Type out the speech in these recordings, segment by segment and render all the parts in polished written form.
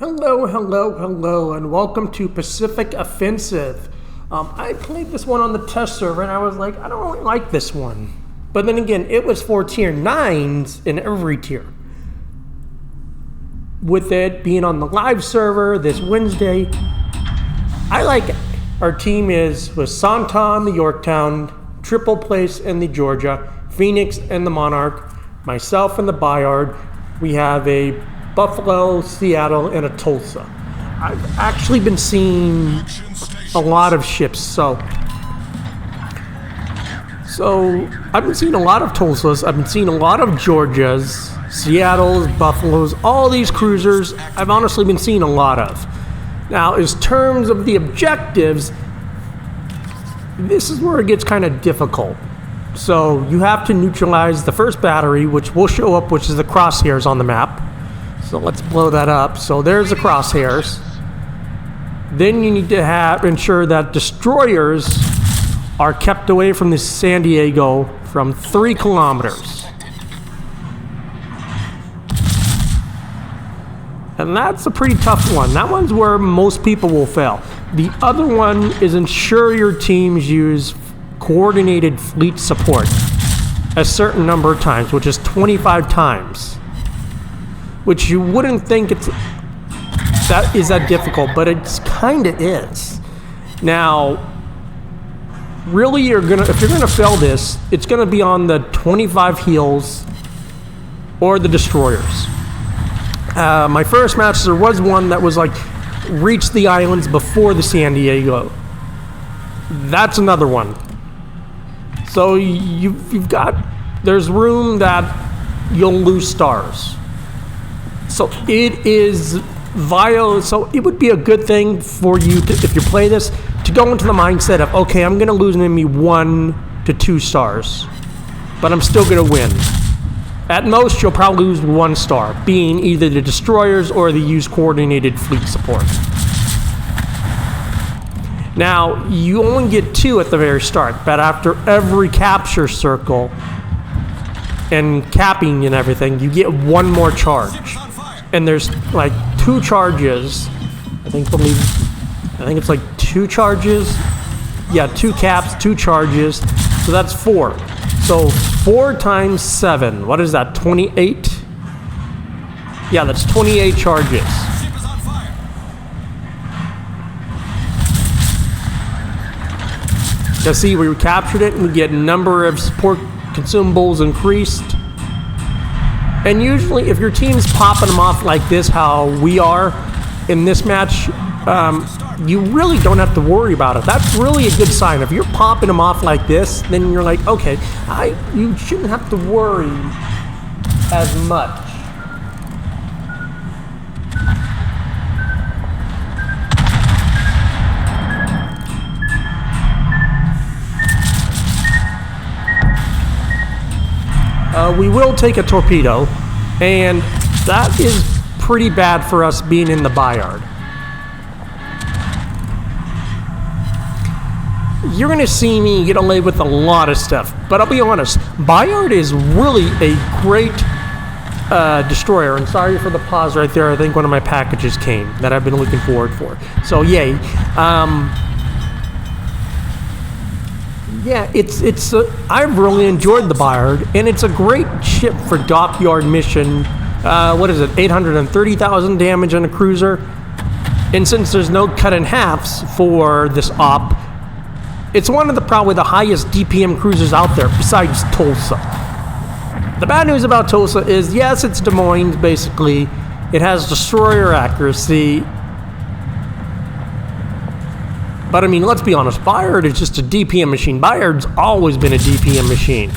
Hello, hello, hello, and welcome to Pacific Offensive. I played this one on the test server, and I was like, I don't really like this one. But then again, it was for tier 9s in every tier. With it being on the live server this Wednesday, I like it. Our team is with Santa in the Yorktown, Triple Place in the Georgia, Phoenix and the Monarch, myself and the Bayard. We have a Buffalo, Seattle, and a Tulsa. I've actually been seeing a lot of ships, so I've been seeing a lot of Tulsas, I've been seeing a lot of Georgias, Seattles, Buffaloes, all these cruisers I've honestly been seeing a lot of. Now, in terms of the objectives, this is where it gets kind of difficult. So you have to neutralize the first battery, which will show up, which is the crosshairs on the map. So let's blow that up. So there's the crosshairs. Then you need to ensure that destroyers are kept away from the San Diego from 3 kilometers. And that's a pretty tough one. That one's where most people will fail. The other one is ensure your teams use coordinated fleet support a certain number of times, which is 25 times. Which you wouldn't think that difficult, but it kind of is. Now, really, if you're gonna fail this, it's gonna be on the 25 heals or the destroyers. My first match, there was one that was like reach the islands before the San Diego. That's another one. So there's room that you'll lose stars. So it is vile. So it would be a good thing for you to, if you play this, to go into the mindset of, okay, I'm going to lose maybe 1 to 2 stars, but I'm still going to win. At most, you'll probably lose 1 star, being either the destroyers or the use coordinated fleet support. Now, you only get 2 at the very start, but after every capture circle and capping and everything, you get 1 more charge. And there's like 2 charges. I think it's like 2 charges. Yeah, 2 caps, 2 charges. So that's 4. So 4 times 7. What is that? 28? Yeah, that's 28 charges. You see, we captured it, and we get number of support consumables increased. And usually, if your team's popping them off like this, how we are in this match, you really don't have to worry about it. That's really a good sign. If you're popping them off like this, then you're like, okay, you shouldn't have to worry as much. We will take a torpedo, and that is pretty bad for us being in the Bayard. You're going to see me get away with a lot of stuff, but I'll be honest, Bayard is really a great destroyer, and sorry for the pause right there. I think one of my packages came that I've been looking forward for. So yay. Yeah, I've really enjoyed the Bayard, and it's a great ship for dockyard mission. What is it, 830,000 damage on a cruiser? And since there's no cut in halves for this op, it's one of probably the highest DPM cruisers out there besides Tulsa. The bad news about Tulsa is, yes, it's Des Moines, basically. It has destroyer accuracy. But I mean, let's be honest, Bayard is just a DPM machine. Bayard's always been a DPM machine.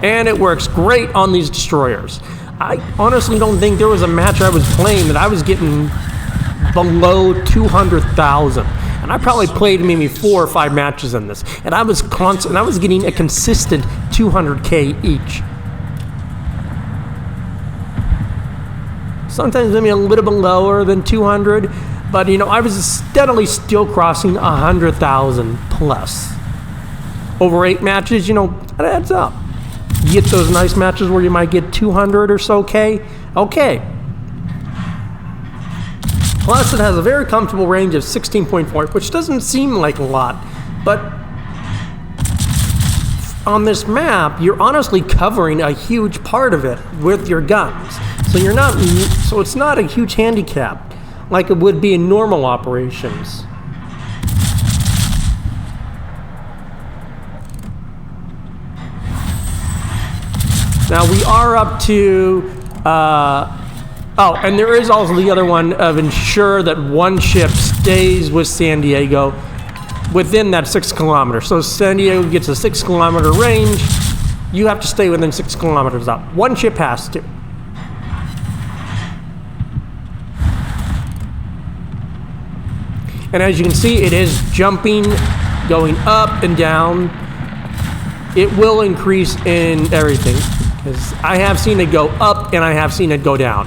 And it works great on these destroyers. I honestly don't think there was a match I was playing that I was getting below 200,000. And I probably played maybe 4 or 5 matches in this. And I was getting a consistent 200K each. Sometimes maybe a little bit lower than 200. But, I was steadily still crossing 100,000 plus. Over 8 matches, that adds up. You get those nice matches where you might get 200 or so K. Okay. Plus, it has a very comfortable range of 16.4, which doesn't seem like a lot, but on this map, you're honestly covering a huge part of it with your guns. So it's not a huge handicap like it would be in normal operations. Now we are up to, oh, and there is also the other one of ensure that one ship stays with San Diego within that 6 kilometers. So San Diego gets a 6 kilometer range. You have to stay within 6 kilometers up. One ship has to. And as you can see, it is jumping, going up and down. It will increase in everything, because I have seen it go up and I have seen it go down.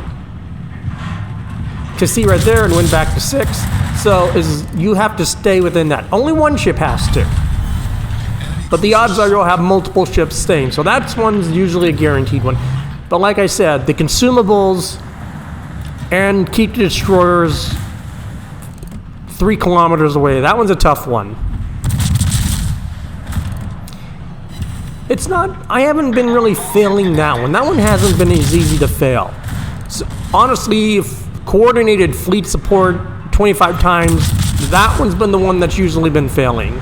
To see right there, it went back to 6. So you have to stay within that. Only one ship has to. But the odds are you'll have multiple ships staying. So that's one's usually a guaranteed one. But like I said, the consumables and keep the destroyers 3 kilometers away. That one's a tough one. It's not, I haven't been really failing that one. That one hasn't been as easy to fail. So honestly, coordinated fleet support 25 times, that one's been the one that's usually been failing.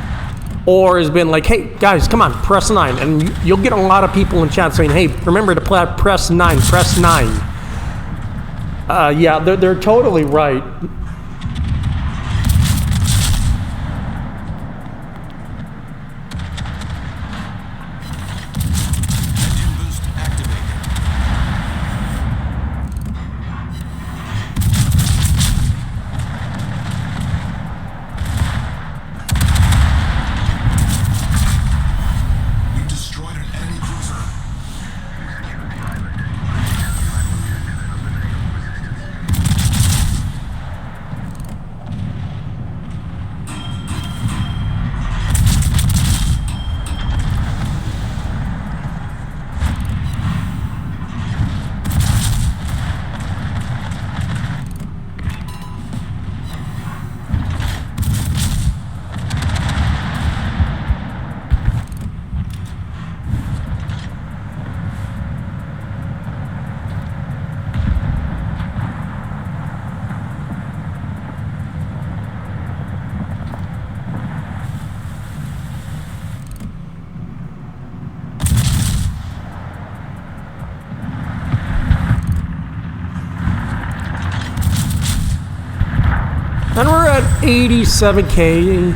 Or has been like, hey guys, come on, press 9. And you'll get a lot of people in chat saying, hey, remember to press 9, press 9. Yeah, they're totally right. And we're at 87K.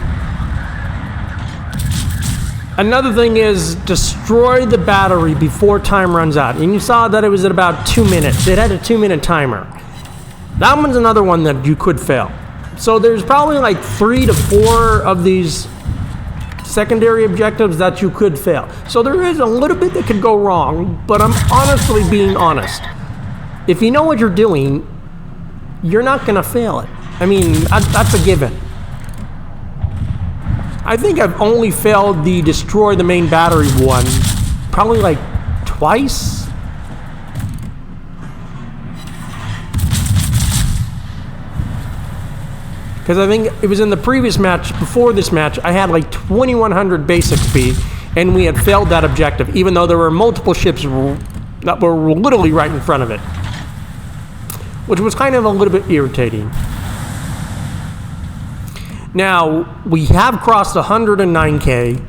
Another thing is destroy the battery before time runs out. And you saw that it was at about 2 minutes. It had a 2-minute timer. That one's another one that you could fail. So there's probably like 3 to 4 of these secondary objectives that you could fail. So there is a little bit that could go wrong, but I'm honestly being honest. If you know what you're doing, you're not gonna fail it. I mean, that's a given. I think I've only failed the destroy the main battery one probably like twice. Because I think it was in the previous match, before this match, I had like 2100 basic speed, and we had failed that objective, even though there were multiple ships that were literally right in front of it. Which was kind of a little bit irritating. Now, we have crossed 109K.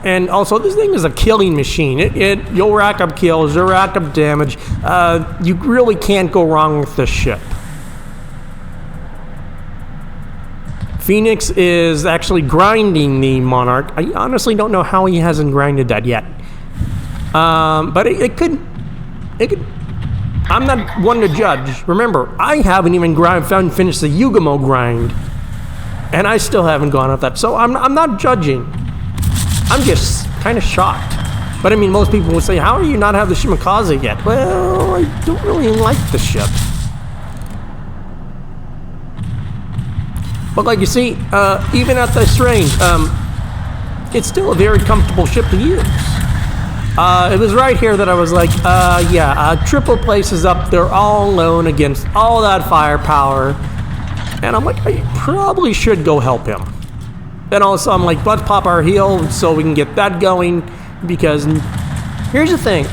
And also, this thing is a killing machine. You'll rack up kills, you'll rack up damage. You really can't go wrong with this ship. Phoenix is actually grinding the Monarch. I honestly don't know how he hasn't grinded that yet. But it could. I'm not one to judge. Remember, I haven't even finished the Yugamo grind, and I still haven't gone up that. So I'm not judging. I'm just kind of shocked. But I mean, most people would say, how do you not have the Shimakaze yet? Well, I don't really like the ship. But like you see, even at this range, it's still a very comfortable ship to use. It was right here that I was like, Triple Place is up there all alone against all that firepower. And I'm like, I probably should go help him. Then also I'm like, let's pop our heal so we can get that going. Because here's the thing.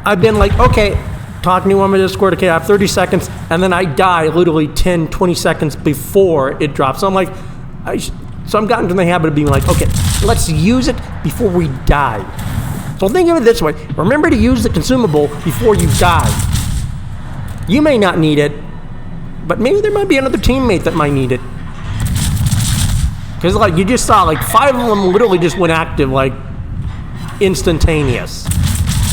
I've been like, okay, talking to him on my Discord, okay, I have 30 seconds. And then I die literally 10, 20 seconds before it drops. So I'm like, so I'm gotten to the habit of being like, okay, let's use it before we die. So think of it this way. Remember to use the consumable before you die. You may not need it, but maybe there might be another teammate that might need it. Because like you just saw, like 5 of them literally just went active, like instantaneous.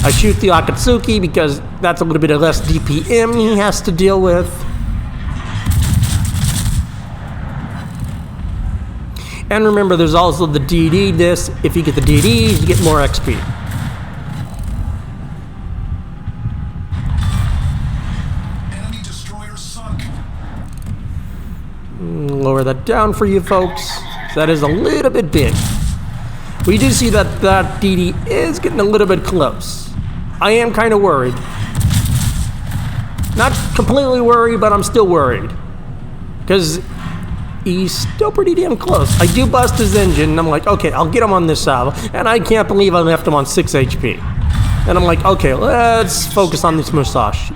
I shoot the Akatsuki because that's a little bit of less DPM he has to deal with. And remember, there's also the DD disc. If you get the DDs, you get more XP. Enemy destroyer sunk. Lower that down for you folks. That is a little bit big. We do see that that DD is getting a little bit close. I am kind of worried. Not completely worried, but I'm still worried. Because he's still pretty damn close. I do bust his engine, and I'm like, okay, I'll get him on this salvo. And I can't believe I left him on 6 HP. And I'm like, okay, let's focus on this Musashi.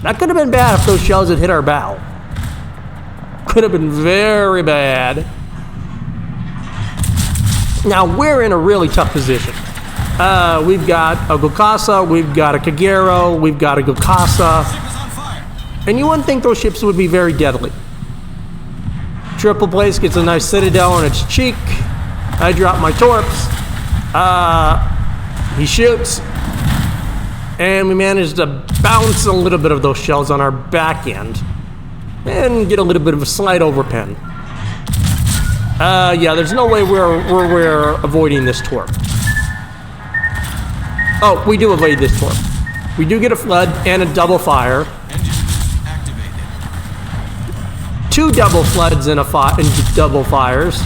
That could have been bad if those shells had hit our bow. Could have been very bad. Now, we're in a really tough position. We've got a Gokasa, we've got a Kagero, we've got a Gokasa. And you wouldn't think those ships would be very deadly. Triple Place gets a nice citadel on its cheek. I drop my torps. He shoots. And we managed to bounce a little bit of those shells on our back end. And get a little bit of a slide over pen. Yeah, there's no way we're avoiding this torp. Oh, we do evade this torp. We do get a flood and a double fire. Activated. 2 double floods and double fires.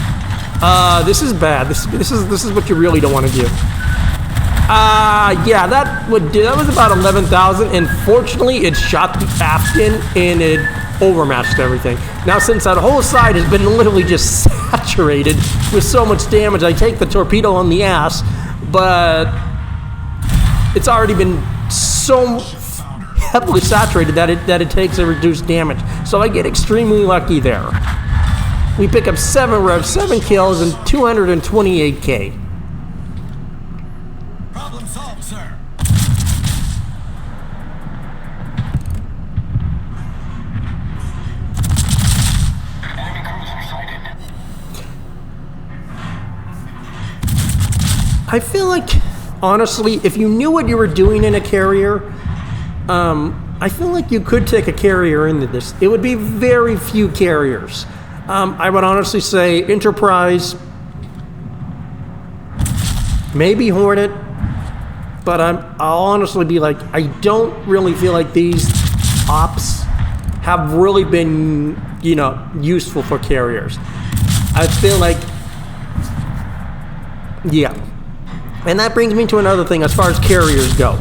This is bad. This is what you really don't want to do. Yeah, that was about 11,000, and fortunately it shot the aft in and it overmatched everything. Now since that whole side has been literally just saturated with so much damage, I take the torpedo on the ass, but it's already been so heavily saturated that it takes a reduced damage. So I get extremely lucky there. We pick up 7 revs, 7 kills, and 228k. Problem solved, sir. Enemy cruiser sighted. I feel like, honestly, if you knew what you were doing in a carrier, I feel like you could take a carrier into this. It would be very few carriers. I would honestly say Enterprise, maybe Hornet, but I'll honestly be like, I don't really feel like these ops have really been, useful for carriers. I feel like, yeah. And that brings me to another thing as far as carriers go.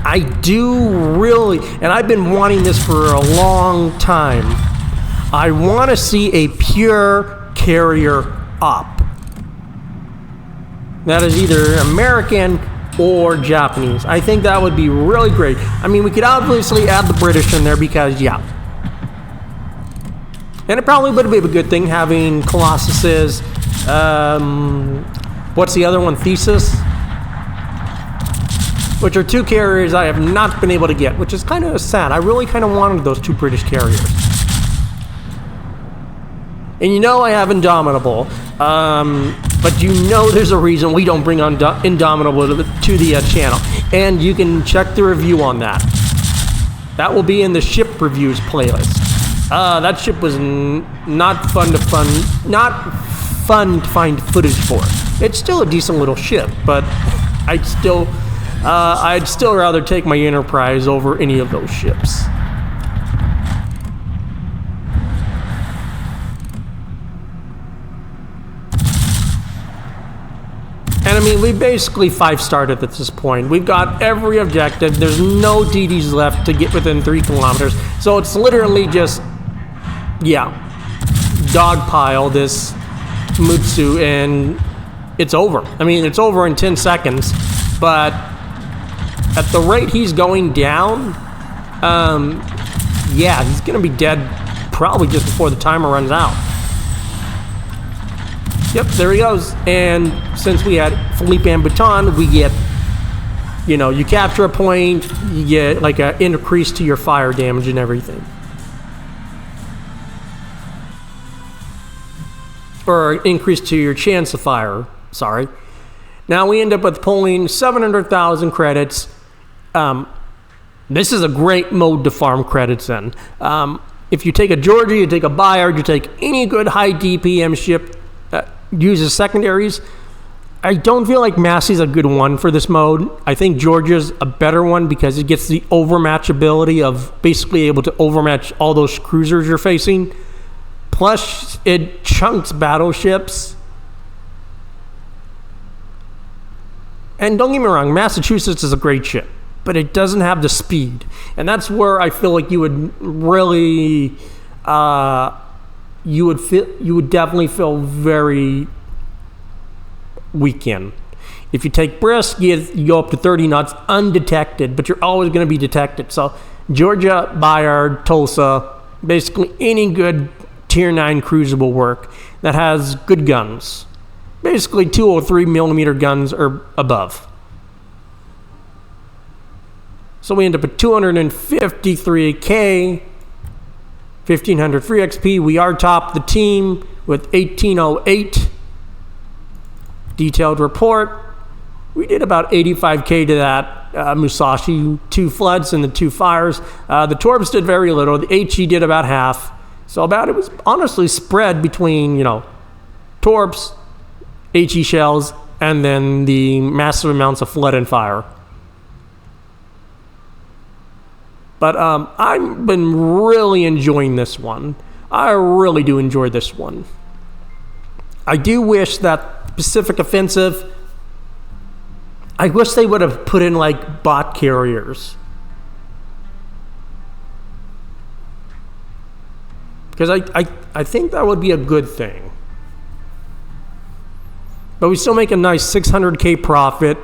I do really, and I've been wanting this for a long time, I want to see a pure carrier op. That is either American or Japanese. I think that would be really great. I mean, we could obviously add the British in there because, yeah. And it probably would be a good thing having Colossuses, what's the other one, Thesis? Which are 2 carriers I have not been able to get, which is kind of sad. I really kind of wanted those 2 British carriers. And I have Indomitable, but there's a reason we don't bring on Indomitable to the channel. And you can check the review on that. That will be in the ship reviews playlist. That ship was not fun to find footage for. It's still a decent little ship, but I'd still rather take my Enterprise over any of those ships. And I mean, we basically 5-starred at this point. We've got every objective. There's no DDs left to get within 3 kilometers. So it's literally just, dogpile this Mutsu, and it's over. I mean, it's over in 10 seconds. But at the rate he's going down, he's going to be dead probably just before the timer runs out. Yep, there he goes. And since we had Philippe and Baton, we get, you capture a point, you get like an increase to your fire damage and everything. Or increase to your chance of fire, sorry. Now we end up with pulling 700,000 credits. This is a great mode to farm credits in. If you take a Georgia, you take a Bayard, you take any good high DPM ship that uses secondaries, I don't feel like Massey's a good one for this mode. I think Georgia's a better one because it gets the overmatch ability of basically able to overmatch all those cruisers you're facing. Plus, it chunks battleships. And don't get me wrong, Massachusetts is a great ship, but it doesn't have the speed. And that's where I feel like you would really, you would definitely feel very weak in. If you take Brisk, you go up to 30 knots undetected, but you're always going to be detected. So Georgia, Bayard, Tulsa, basically any good Tier 9 cruisable work that has good guns. Basically 203 millimeter guns or above. So we end up at 253K, 1500 free XP. We are top the team with 1808. Detailed report. We did about 85K to that Musashi, 2 floods and the 2 fires. The Torbs did very little. The HE did about half. So it was honestly spread between, Torbs, HE shells, and then the massive amounts of flood and fire. But I've been really enjoying this one. I really do enjoy this one. I do wish that Pacific Offensive, I wish they would have put in like bot carriers. Because I think that would be a good thing. But we still make a nice 600K profit.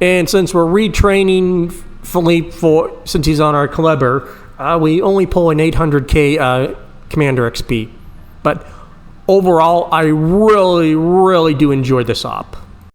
And since we're retraining Philippe since he's on our Kleber, we only pull an 800K Commander XP. But overall, I really, really do enjoy this op.